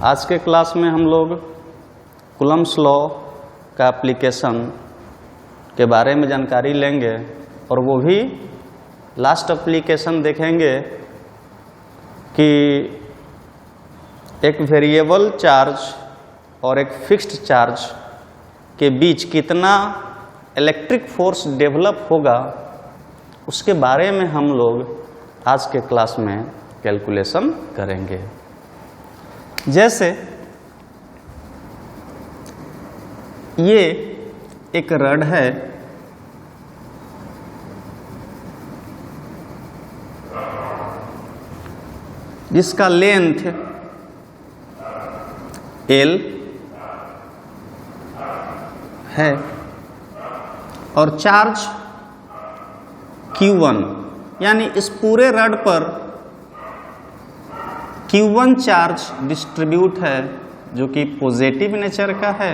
आज के क्लास में हम लोग कूलम्ब्स लॉ का एप्लीकेशन के बारे में जानकारी लेंगे और वो भी लास्ट एप्लीकेशन देखेंगे कि एक वेरिएबल चार्ज और एक फिक्स्ड चार्ज के बीच कितना इलेक्ट्रिक फोर्स डेवलप होगा, उसके बारे में हम लोग आज के क्लास में कैलकुलेशन करेंगे। जैसे ये एक रड है, जिसका लेंथ L है और चार्ज Q1, यानी इस पूरे रड पर Q1 चार्ज डिस्ट्रीब्यूट है जो कि पॉजिटिव नेचर का है।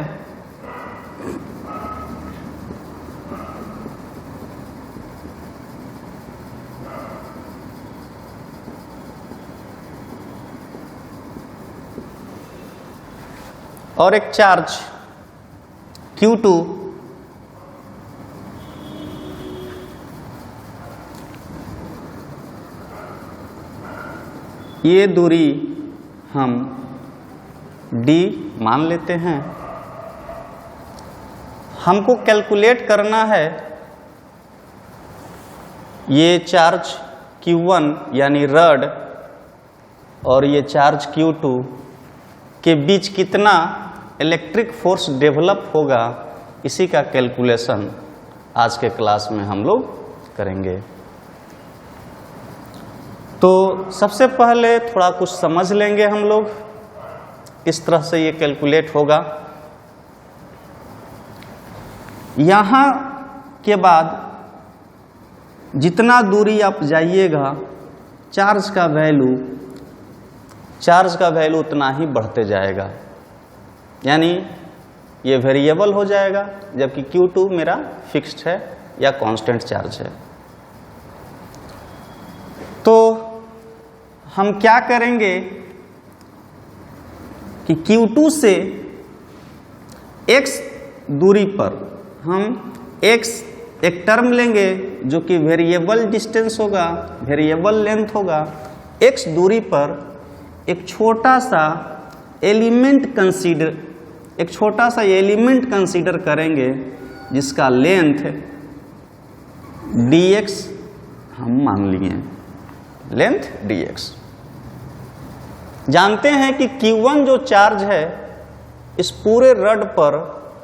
और एक चार्ज Q2 ये दूरी हम d मान लेते हैं। हमको कैलकुलेट करना है ये चार्ज Q1 यानी रड और ये चार्ज Q2 के बीच कितना इलेक्ट्रिक फोर्स डेवलप होगा, इसी का कैलकुलेशन आज के क्लास में हम लोग करेंगे। तो सबसे पहले थोड़ा कुछ समझ लेंगे हम लोग, इस तरह से ये कैलकुलेट होगा। यहाँ के बाद जितना दूरी आप जाइएगा, चार्ज का वैल्यू उतना ही बढ़ते जाएगा, यानी ये वेरिएबल हो जाएगा, जबकि Q2 मेरा फिक्स्ड है या कांस्टेंट चार्ज है। तो हम क्या करेंगे कि Q2 से x दूरी पर हम x एक टर्म लेंगे जो कि वेरिएबल डिस्टेंस होगा, वेरिएबल लेंथ होगा। x दूरी पर एक छोटा सा एलिमेंट कंसीडर करेंगे जिसका लेंथ dx हम मान लिए, लेंथ dx। जानते हैं कि Q1 जो चार्ज है इस पूरे रड पर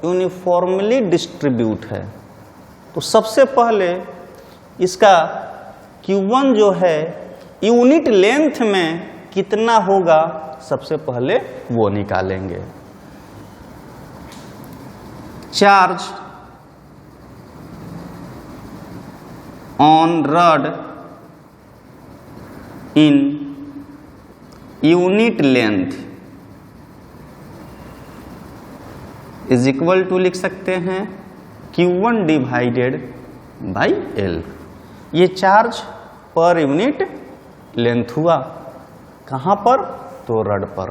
यूनिफॉर्मली डिस्ट्रीब्यूट है, तो सबसे पहले इसका Q1 जो है यूनिट लेंथ में कितना होगा, सबसे पहले वो निकालेंगे। Charge on rod in unit length is equal to लिख सकते हैं Q1 डिवाइडेड बाई L। ये चार्ज पर यूनिट लेंथ हुआ, कहाँ पर? तो रड पर।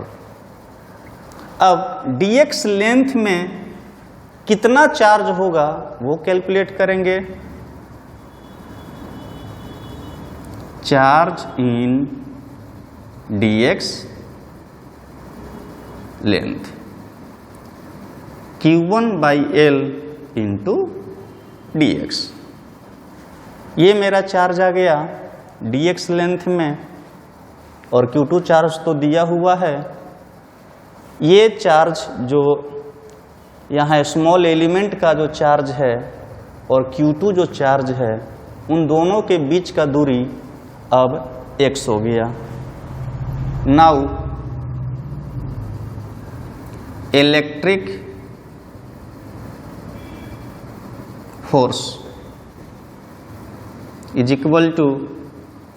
अब dx लेंथ में कितना चार्ज होगा वो कैलकुलेट करेंगे। Charge in dx length Q1 by L into dx। ये मेरा चार्ज आ गया dx लेंथ में और Q2 चार्ज तो दिया हुआ है। ये चार्ज जो यहाँ स्मॉल एलिमेंट का जो चार्ज है और Q2 जो चार्ज है, उन दोनों के बीच का दूरी अब x हो गया। Now electric force is equal to,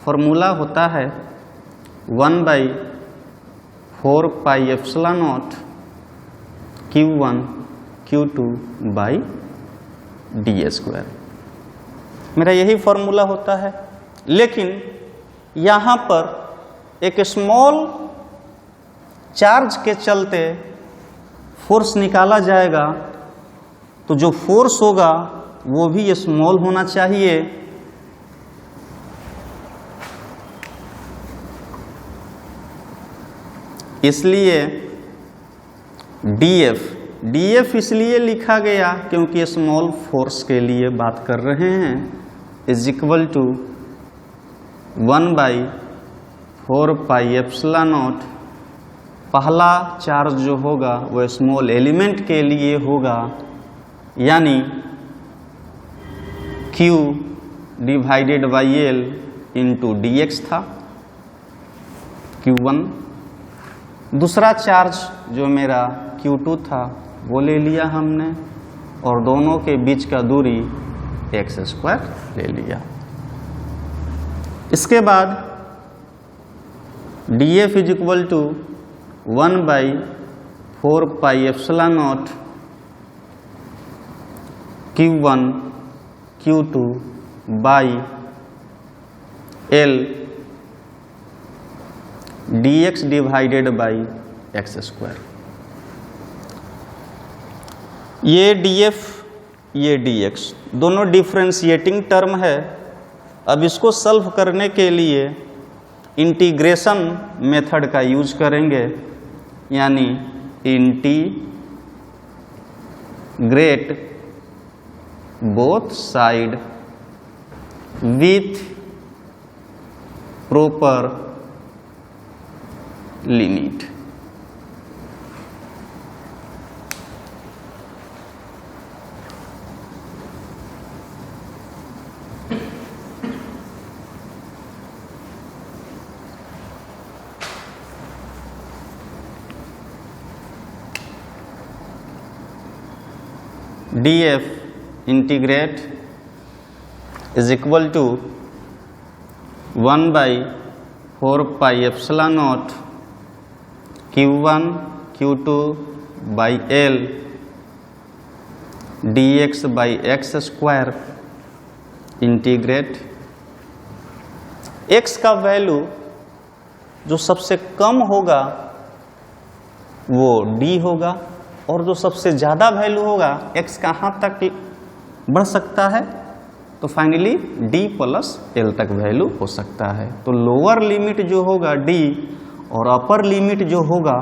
formula होता है 1/4 पाई epsilon not Q1 Q2 by d²। मेरा यही फॉर्मूला होता है, लेकिन यहाँ पर एक स्मॉल चार्ज के चलते फोर्स निकाला जाएगा, तो जो फोर्स होगा वो भी स्मॉल होना चाहिए। इसलिए डीएफ इसलिए लिखा गया क्योंकि स्मॉल फोर्स के लिए बात कर रहे हैं, इज इक्वल टू 1/4πε0। पहला चार्ज जो होगा वो स्मॉल एलिमेंट के लिए होगा, यानी Q divided by L into dx था, Q1। दूसरा चार्ज जो मेरा Q2 था वो ले लिया हमने, और दोनों के बीच का दूरी x² ले लिया। इसके बाद dF is equal to 1/4πε0 Q1 Q2 by L dx divided by x²। ये dF ये dx दोनों डिफ्रेंशिएटिंग टर्म है। अब इसको सॉल्व करने के लिए इंटीग्रेशन मेथड का यूज करेंगे, यानी integrate both side with proper limit. dF integrate is equal to 1/4πε0 Q1 Q2 by L dx by x² integrate. x का वैल्यू जो सबसे कम होगा वो d होगा, और जो सबसे ज़्यादा वैल्यू होगा x कहाँ तक बढ़ सकता है, तो फाइनली d प्लस l तक वैल्यू हो सकता है। तो लोअर लिमिट जो होगा d और अपर लिमिट जो होगा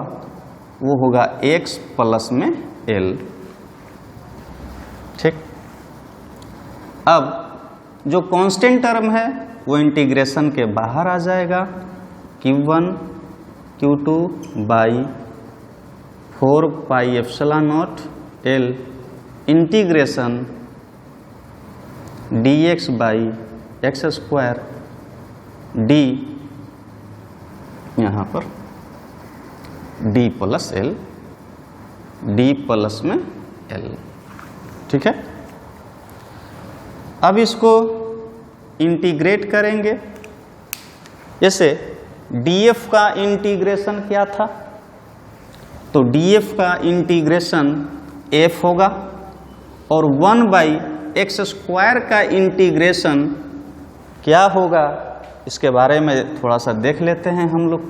वो होगा x प्लस में l। ठीक। अब जो कांस्टेंट टर्म है वो इंटीग्रेशन के बाहर आ जाएगा, Q1 Q2 by 4πε0 L integration dx by x² d, यहाँ पर d plus L, d plus में L। ठीक है। अब इसको इंटीग्रेट करेंगे। जैसे df का इंटीग्रेशन क्या था, तो df का इंटीग्रेशन f होगा, और 1/x² का इंटीग्रेशन क्या होगा इसके बारे में थोड़ा सा देख लेते हैं हम लोग।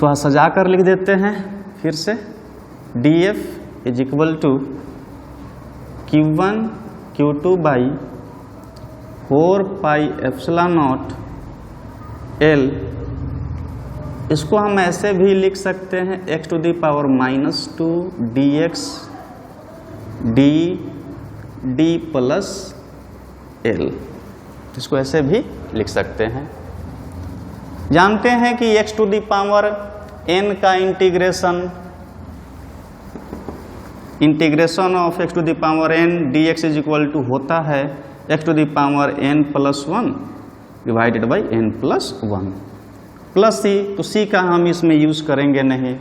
थोड़ा सजा कर लिख देते हैं फिर से। df is equal to Q1 Q2 by 4πε0 L। इसको हम ऐसे भी लिख सकते हैं x⁻² dx d plus L। इसको ऐसे भी लिख सकते हैं। जानते हैं कि x⁻n का integration of x⁻n dx is equal to होता है x⁻n plus 1 divided by n plus 1 plus c, तो c का हम इसमें यूज करेंगे नहीं।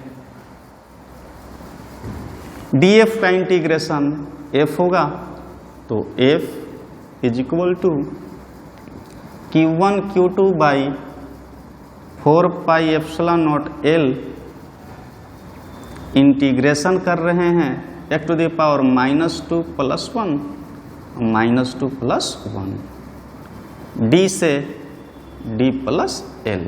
df का इंटीग्रेशन f होगा, तो f is equal to Q1 Q2 by 4πε0 L integration कर रहे हैं x⁻² प्लस 1 -2 प्लस 1 d से d plus L।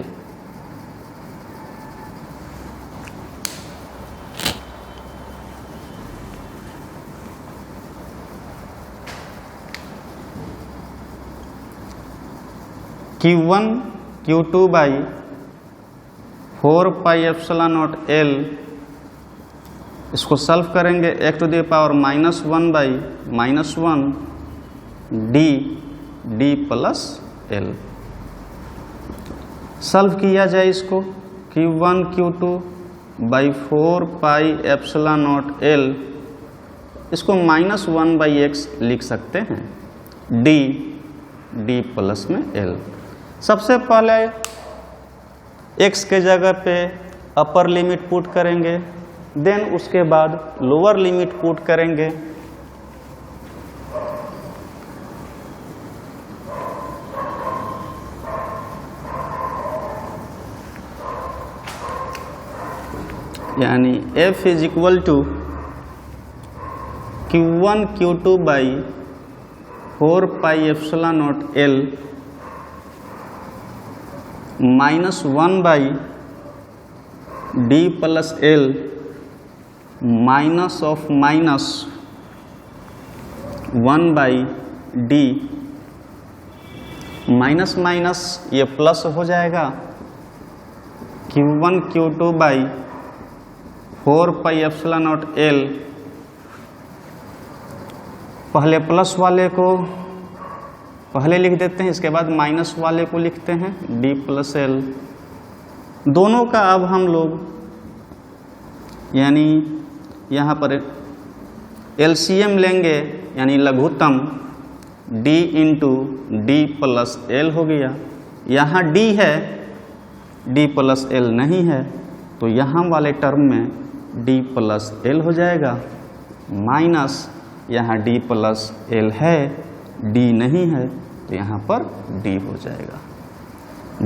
Q1 Q2 by 4 pi epsilon naught L, इसको सॉल्व करेंगे x to the power -1 by -1 d plus L। Solve किया जाए इसको, Q1 Q2 by 4 pi epsilon naught L, इसको -1 by x लिख सकते हैं, d प्लस में L। सबसे पहले x के जगह पे अपर लिमिट पुट करेंगे, देन उसके बाद लोअर लिमिट पुट करेंगे। यानी f is equal to Q1 Q2 by 4 pi epsilon naught L -1 by d plus L minus of minus 1 by d, minus minus ये प्लस हो जाएगा, Q1 Q2 by 4 pi epsilon naught L, पहले plus वाले को पहले लिख देते हैं, इसके बाद माइनस वाले को लिखते हैं, d प्लस L। दोनों का अब हम लोग यानी यहाँ पर LCM लेंगे, यानी लघुत्तम d into d plus L हो गया। यहाँ d है, d प्लस L नहीं है, तो यहाँ वाले टर्म में d प्लस L हो जाएगा, माइनस यहाँ d प्लस L है, d नहीं है, तो यहाँ पर d हो जाएगा।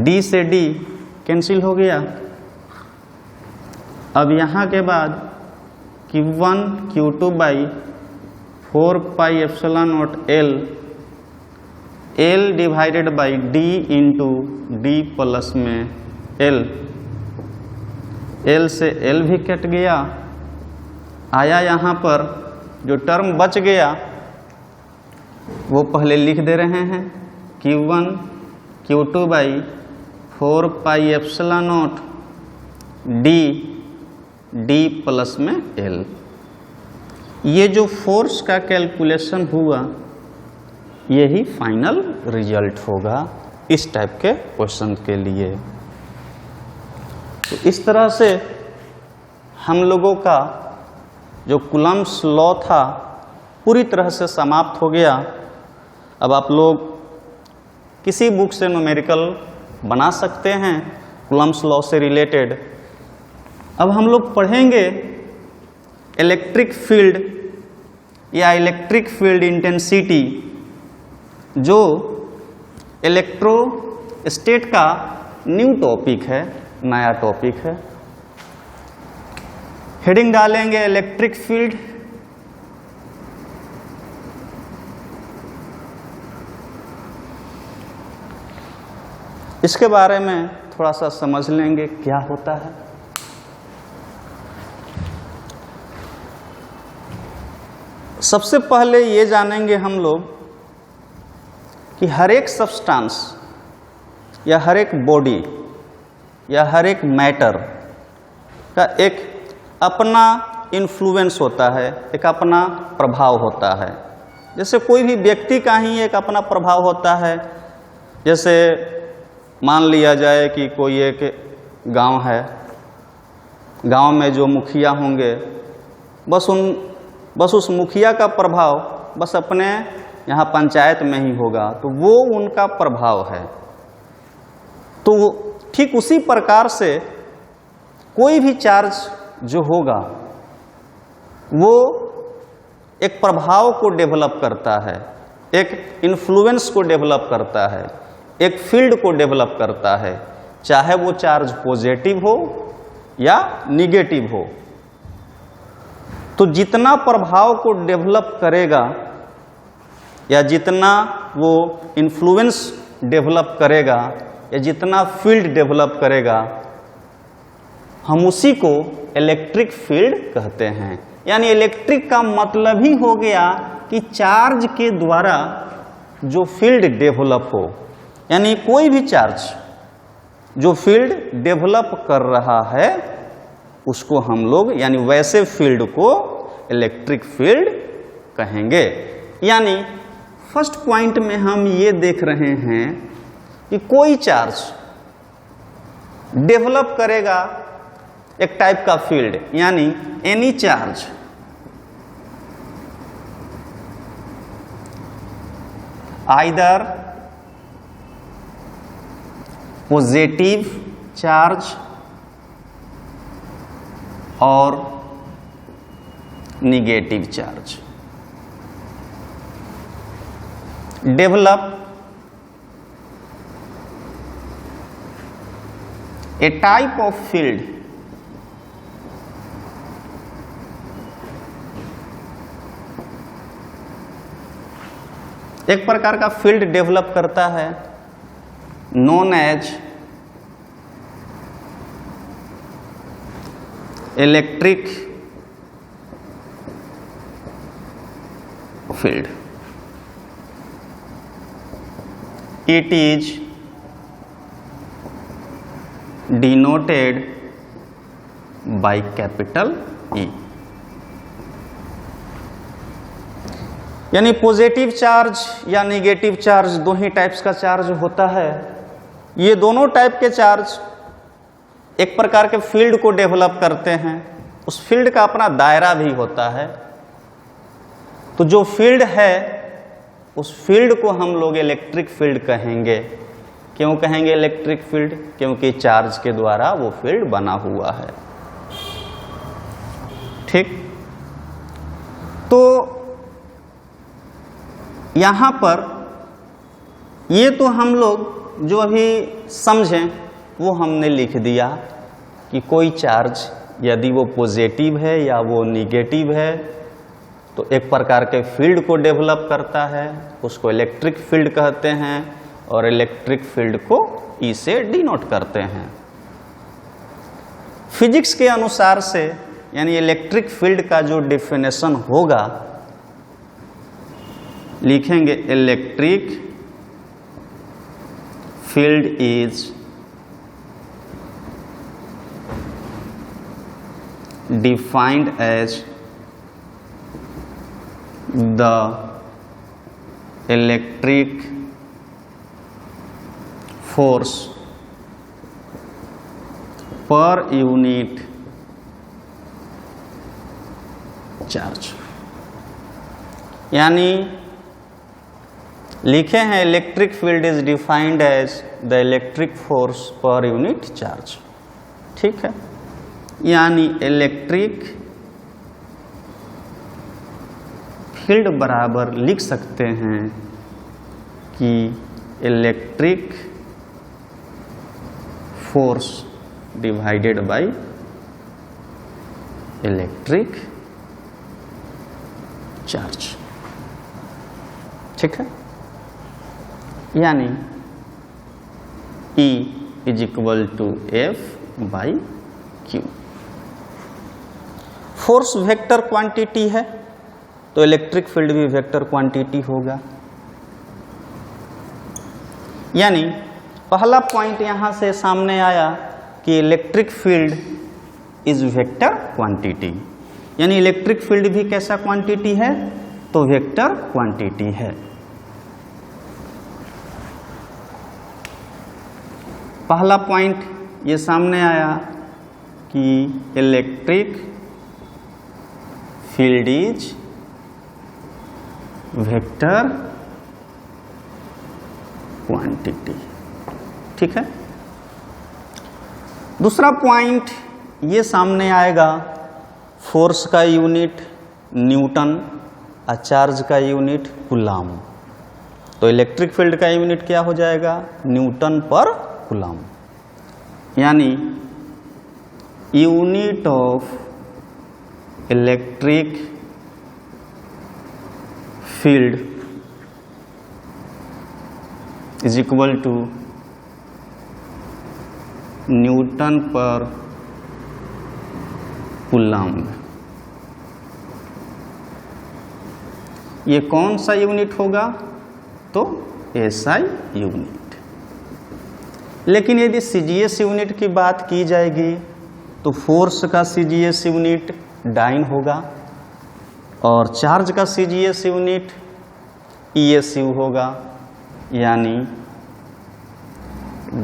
d से d कैंसिल हो गया। अब यहाँ के बाद Q1 Q2 by 4 pi epsilon naught L, L divided by d into d plus में L, L से L भी कट गया, आया यहाँ पर जो टर्म बच गया वो पहले लिख दे रहे हैं, Q1 Q2 by 4 pi epsilon not d plus में L। ये जो फोर्स का कैलकुलेशन हुआ यही फाइनल रिजल्ट होगा इस टाइप के क्वेश्चन के लिए। तो इस तरह से हम लोगों का जो कूलम्ब्स लॉ था पूरी तरह से समाप्त हो गया। अब आप लोग किसी बुक से न्यूमेरिकल बना सकते हैं कूलम्ब्स लॉ से रिलेटेड। अब हम लोग पढ़ेंगे इलेक्ट्रिक फील्ड या इलेक्ट्रिक फील्ड इंटेंसिटी, जो इलेक्ट्रोस्टैट का न्यू टॉपिक है, नया टॉपिक है। हेडिंग डालेंगे इलेक्ट्रिक फील्ड। इसके बारे में थोड़ा सा समझ लेंगे क्या होता है। सबसे पहले ये जानेंगे हम लोग कि हर एक सब्सटेंस या हर एक बॉडी या हर एक मैटर का एक अपना इन्फ्लुएंस होता है, एक अपना प्रभाव होता है। जैसे कोई भी व्यक्ति का ही एक अपना प्रभाव होता है। जैसे मान लिया जाए कि कोई एक गांव है, गांव में जो मुखिया होंगे बस उस मुखिया का प्रभाव बस अपने यहाँ पंचायत में ही होगा, तो वो उनका प्रभाव है। तो ठीक उसी प्रकार से कोई भी चार्ज जो होगा वो एक प्रभाव को डेवलप करता है, एक इन्फ्लुएंस को डेवलप करता है, एक फील्ड को डेवलप करता है, चाहे वो चार्ज पॉजिटिव हो या निगेटिव हो। तो जितना प्रभाव को डेवलप करेगा या जितना वो इन्फ्लुएंस डेवलप करेगा या जितना फील्ड डेवलप करेगा, हम उसी को इलेक्ट्रिक फील्ड कहते हैं। यानी इलेक्ट्रिक का मतलब ही हो गया कि चार्ज के द्वारा जो फील्ड डेवलप हो, यानी कोई भी चार्ज जो फील्ड डेवलप कर रहा है उसको हम लोग यानी वैसे फील्ड को इलेक्ट्रिक फील्ड कहेंगे। यानी फर्स्ट पॉइंट में हम ये देख रहे हैं कि कोई चार्ज डेवलप करेगा एक टाइप का फील्ड, यानी any charge either positive charge और negative charge develop a type of field एक प्रकार का फील्ड डेवलप करता है known as electric field. It is denoted by capital E। यानी पॉजिटिव चार्ज या निगेटिव चार्ज दो ही टाइप्स का चार्ज होता है। ये दोनों टाइप के चार्ज एक प्रकार के फील्ड को डेवलप करते हैं, उस फील्ड का अपना दायरा भी होता है। तो जो फील्ड है उस फील्ड को हम लोग इलेक्ट्रिक फील्ड कहेंगे। क्यों कहेंगे इलेक्ट्रिक फील्ड? क्योंकि चार्ज के द्वारा वो फील्ड बना हुआ है। ठीक, तो यहां पर ये तो हम लोग जो अभी समझें वो हमने लिख दिया कि कोई चार्ज यदि वो पॉजिटिव है या वो निगेटिव है तो एक प्रकार के फील्ड को डेवलप करता है, उसको इलेक्ट्रिक फील्ड कहते हैं और इलेक्ट्रिक फील्ड को ई से डिनोट करते हैं। फिजिक्स के अनुसार से यानी इलेक्ट्रिक फील्ड का जो डेफिनेशन होगा लिखेंगे electric field is defined as the electric force per unit charge. यानी लिखे हैं electric field is defined as the electric force per unit charge. ठीक है, यानी इलेक्ट्रिक फील्ड बराबर लिख सकते हैं कि electric force divided by electric charge. ठीक है, यानी E is equal to F by Q। Force vector quantity है तो इलेक्ट्रिक फील्ड भी वेक्टर क्वांटिटी होगा। यानी पहला पॉइंट यहां से सामने आया कि electric field is vector quantity, यानी इलेक्ट्रिक फील्ड भी कैसा क्वांटिटी है? तो वेक्टर क्वांटिटी है। पहला पॉइंट ये सामने आया कि electric field is vector quantity. ठीक है, दूसरा पॉइंट ये सामने आएगा, फोर्स का यूनिट न्यूटन और चार्ज का यूनिट कूलाम। तो इलेक्ट्रिक फील्ड का यूनिट क्या हो जाएगा? Newton per coulomb. यानी unit of electric field is equal to newton per coulomb. ये कौन सा यूनिट होगा? तो एसआई यूनिट। लेकिन यदि CGS यूनिट की बात की जाएगी तो फोर्स का CGS यूनिट डाइन होगा और चार्ज का CGS यूनिट ESU होगा, यानी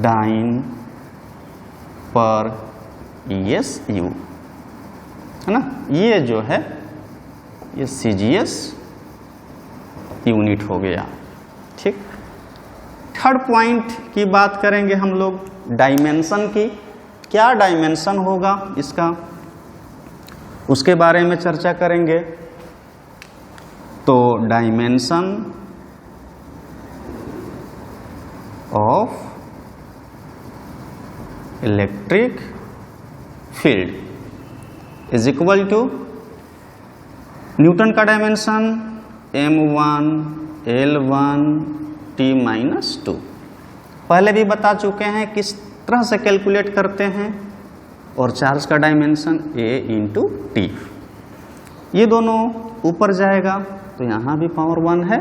डाइन पर ESU, है ना। ये जो है ये CGS यूनिट हो गया। ठीक, थर्ड पॉइंट की बात करेंगे हम लोग डायमेंशन की। क्या डायमेंशन होगा इसका, उसके बारे में चर्चा करेंगे। तो dimension of electric field is equal to newton का डायमेंशन M1 L1 T-2। पहले भी बता चुके हैं किस तरह से कैलकुलेट करते हैं। और चार्ज का डायमेंशन A इंटू T। ये दोनों ऊपर जाएगा तो यहाँ भी पावर 1 है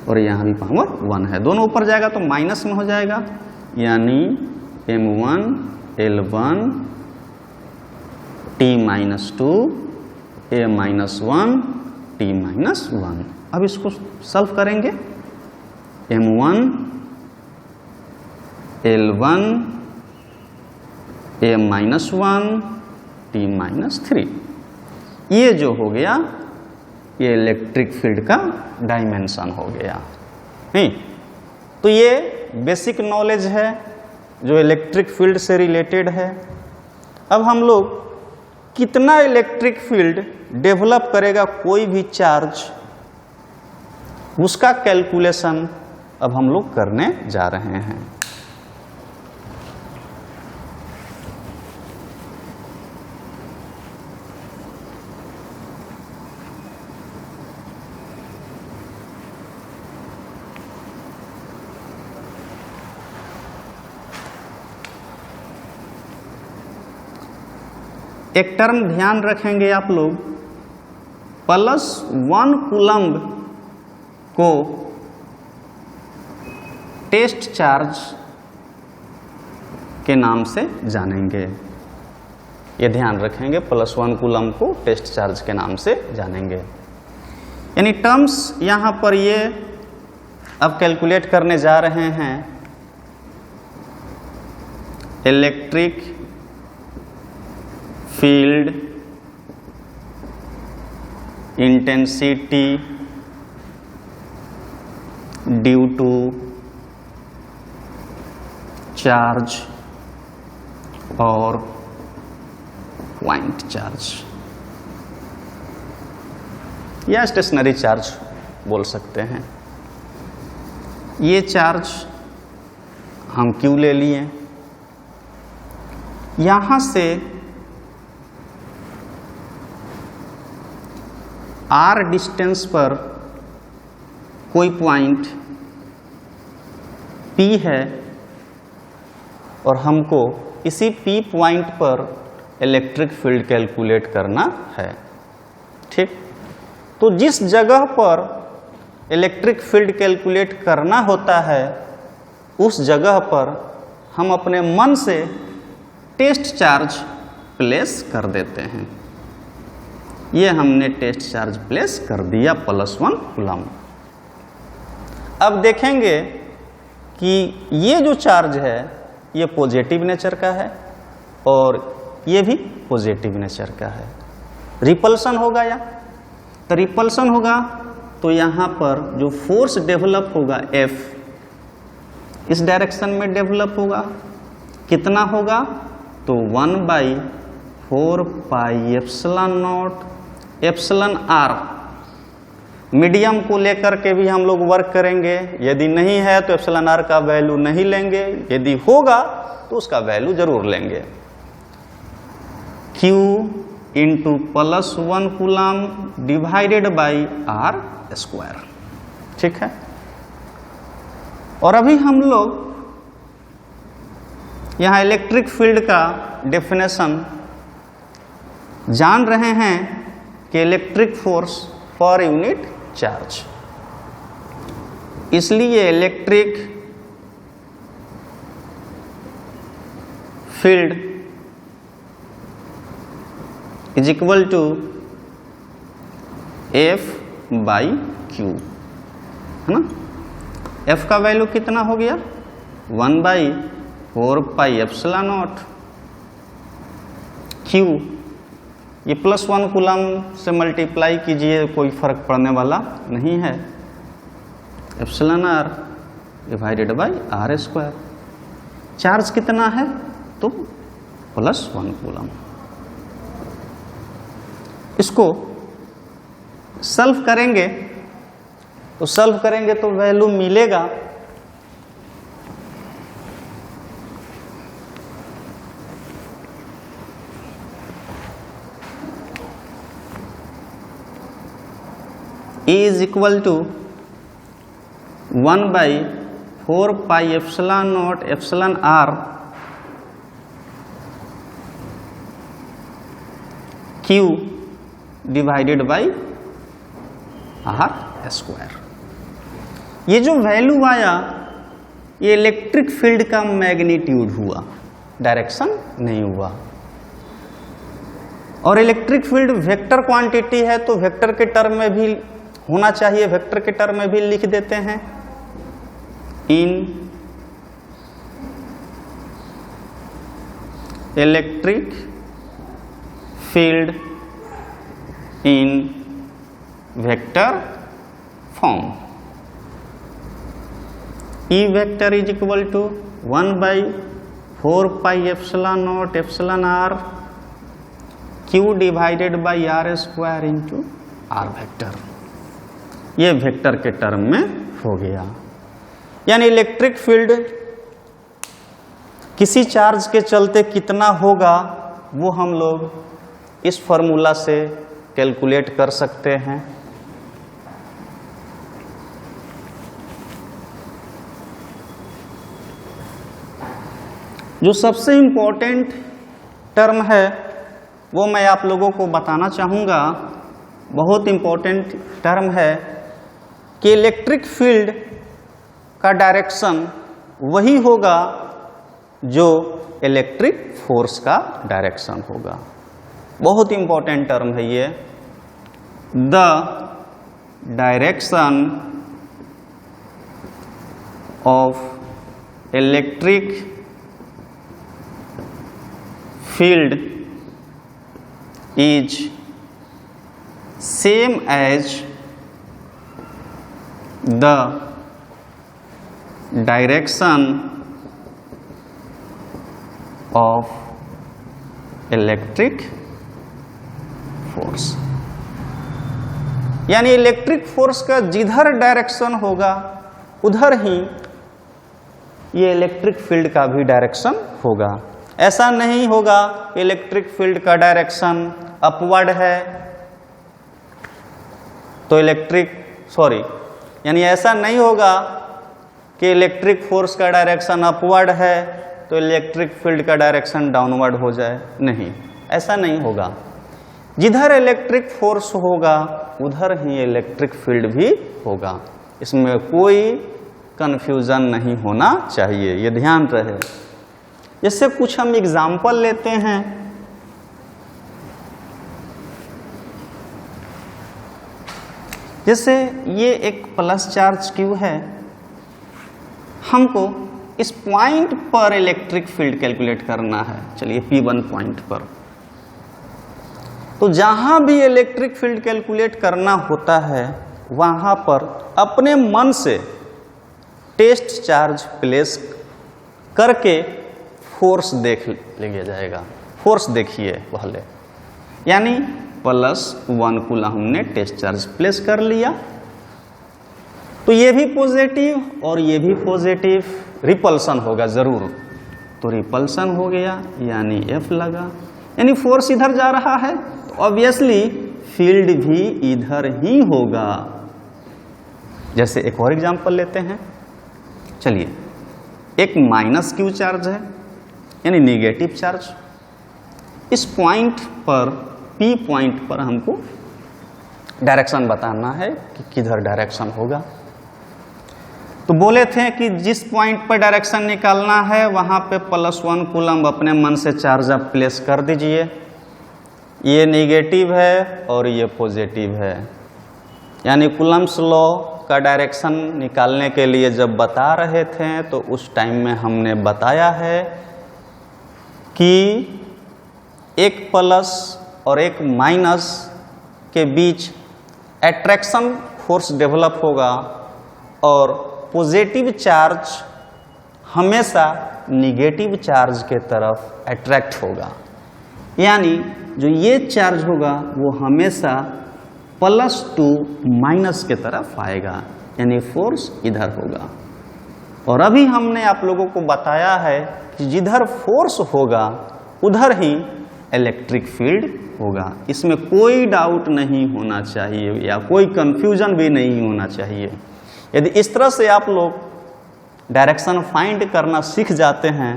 और यहाँ भी पावर 1 है, दोनों ऊपर जाएगा तो माइनस में हो जाएगा, यानी M1 L1 T-2 A-1 T-1। अब इसको सॉल्व करेंगे। M1 L1 A-1 T-3। ये जो हो गया ये इलेक्ट्रिक फील्ड का डायमेंशन हो गया। नहीं, तो ये बेसिक नॉलेज है जो इलेक्ट्रिक फील्ड से रिलेटेड है। अब हम लोग कितना इलेक्ट्रिक फील्ड डेवलप करेगा कोई भी चार्ज, उसका कैलकुलेशन अब हम लोग करने जा रहे हैं। एक टर्म ध्यान रखेंगे आप लोग, +1 कूलम्ब को टेस्ट चार्ज के नाम से जानेंगे। ये ध्यान रखेंगे, +1 कूलम्ब को टेस्ट चार्ज के नाम से जानेंगे। यानी टर्म्स यहाँ पर ये अब कैलकुलेट करने जा रहे हैं। Electric field intensity due to charge और पॉइंट चार्ज या स्टेशनरी चार्ज बोल सकते हैं। ये चार्ज हम Q ले लिए, यहां से R डिस्टेंस पर कोई पॉइंट P है और हमको इसी P पॉइंट पर इलेक्ट्रिक फील्ड कैलकुलेट करना है। ठीक, तो जिस जगह पर इलेक्ट्रिक फील्ड कैलकुलेट करना होता है उस जगह पर हम अपने मन से टेस्ट चार्ज प्लेस कर देते हैं। ये हमने टेस्ट चार्ज प्लेस कर दिया +1 कूलम्ब। अब देखेंगे कि ये जो चार्ज है ये पॉजिटिव नेचर का है और ये भी पॉजिटिव नेचर का है। रिपल्सन होगा या तो रिपल्सन होगा तो यहाँ पर जो फोर्स डेवलप होगा F इस डायरेक्शन में डेवलप होगा। कितना होगा तो 1/4 पाई epsilon not epsilon R। Medium को लेकर के भी हम लोग वर्क करेंगे, यदि नहीं है तो एप्सिलॉन R का वैल्यू नहीं लेंगे, यदि होगा तो उसका वैल्यू जरूर लेंगे। Q into +1 coulomb divided by R²। ठीक है, और अभी हम लोग यहाँ इलेक्ट्रिक फील्ड का डेफिनेशन जान रहे हैं कि electric force per unit charge. इसलिए electric field is equal to F by Q, है ना। F का वैल्यू कितना हो गया 1/4πε0। Q ये +1 कूलम से मल्टीप्लाई कीजिए, कोई फर्क पड़ने वाला नहीं है। εr divided by r²। Charge कितना है तो +1 कूलम। इसको सॉल्व करेंगे तो वैल्यू मिलेगा E is equal to 1/4πε0 Q divided by r²। ये जो वैल्यू आया ये इलेक्ट्रिक फील्ड का मैग्नीट्यूड हुआ, डायरेक्शन नहीं हुआ। और इलेक्ट्रिक फील्ड वेक्टर क्वांटिटी है तो वेक्टर के टर्म में भी होना चाहिए, वेक्टर के टर्म में भी लिख देते हैं in electric field in vector form. E vector is equal to 1/4πε0 Q divided by r² into r vector. ये वेक्टर के टर्म में हो गया। यानी इलेक्ट्रिक फील्ड किसी चार्ज के चलते कितना होगा वो हम लोग इस फॉर्मूला से कैलकुलेट कर सकते हैं। जो सबसे इम्पोर्टेंट टर्म है वो मैं आप लोगों को बताना चाहूँगा, बहुत इम्पोर्टेंट टर्म है कि इलेक्ट्रिक फील्ड का डायरेक्शन वही होगा जो इलेक्ट्रिक फोर्स का डायरेक्शन होगा। बहुत इम्पोर्टेंट टर्म है ये। The direction of electric field is same as the direction of electric force। यानी इलेक्ट्रिक फोर्स का जिधर डायरेक्शन होगा उधर ही ये इलेक्ट्रिक फील्ड का भी डायरेक्शन होगा। ऐसा नहीं होगा कि इलेक्ट्रिक फील्ड का डायरेक्शन अपवर्ड है तो यानी ऐसा नहीं होगा कि इलेक्ट्रिक फोर्स का डायरेक्शन अपवर्ड है तो इलेक्ट्रिक फील्ड का डायरेक्शन डाउनवर्ड हो जाए। नहीं, ऐसा नहीं होगा। जिधर इलेक्ट्रिक फोर्स होगा उधर ही इलेक्ट्रिक फील्ड भी होगा। इसमें कोई कंफ्यूजन नहीं होना चाहिए, ये ध्यान रहे। जैसे कुछ हम एग्जाम्पल लेते हैं। जैसे ये एक प्लस चार्ज Q है, हमको इस पॉइंट पर इलेक्ट्रिक फील्ड कैलकुलेट करना है। चलिए P1 पॉइंट पर, तो जहां भी इलेक्ट्रिक फील्ड कैलकुलेट करना होता है वहां पर अपने मन से टेस्ट चार्ज प्लेस करके फोर्स देख लिया जाएगा। फोर्स देखिए पहले, यानी +1 कूलम हमने टेस्ट चार्ज प्लेस कर लिया, तो ये भी पॉजिटिव और ये भी पॉजिटिव, रिपल्सन होगा जरूर, तो रिपल्सन हो गया यानी F लगा, यानी फोर्स इधर जा रहा है तो ऑब्वियसली फील्ड भी इधर ही होगा। जैसे एक और एग्जांपल लेते हैं। चलिए, एक -Q चार्ज है यानी नेगेटिव चार्ज। इस पॉइंट पर P पॉइंट पर हमको डायरेक्शन बताना है कि किधर डायरेक्शन होगा। तो बोले थे कि जिस पॉइंट पर डायरेक्शन निकालना है वहाँ पे +1 कूलम्ब अपने मन से चार्ज आप प्लेस कर दीजिए। ये नेगेटिव है और ये पॉजिटिव है, यानी कूलम्ब्स लॉ का डायरेक्शन निकालने के लिए जब बता रहे थे तो उस टाइम में हमने बताया है कि एक प्लस और एक माइनस के बीच एट्रैक्शन फोर्स डेवलप होगा और पॉजिटिव चार्ज हमेशा निगेटिव चार्ज के तरफ अट्रैक्ट होगा, यानी जो ये चार्ज होगा वो हमेशा +2 माइनस के तरफ आएगा, यानी फोर्स इधर होगा। और अभी हमने आप लोगों को बताया है कि जिधर फोर्स होगा उधर ही इलेक्ट्रिक फील्ड होगा। इसमें कोई डाउट नहीं होना चाहिए या कोई कंफ्यूजन भी नहीं होना चाहिए। यदि इस तरह से आप लोग डायरेक्शन फाइंड करना सीख जाते हैं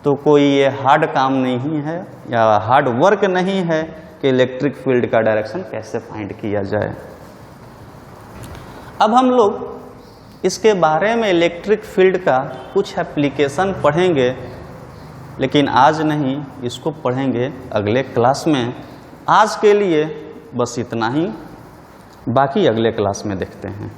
तो कोई ये हार्ड काम नहीं है या हार्ड वर्क नहीं है कि इलेक्ट्रिक फील्ड का डायरेक्शन कैसे फाइंड किया जाए। अब हम लोग इसके बारे में इलेक्ट्रिक फील्ड का कुछ एप्लीकेशन पढ़ेंगे, लेकिन आज नहीं, इसको पढ़ेंगे अगले क्लास में। आज के लिए बस इतना ही, बाकी अगले क्लास में देखते हैं।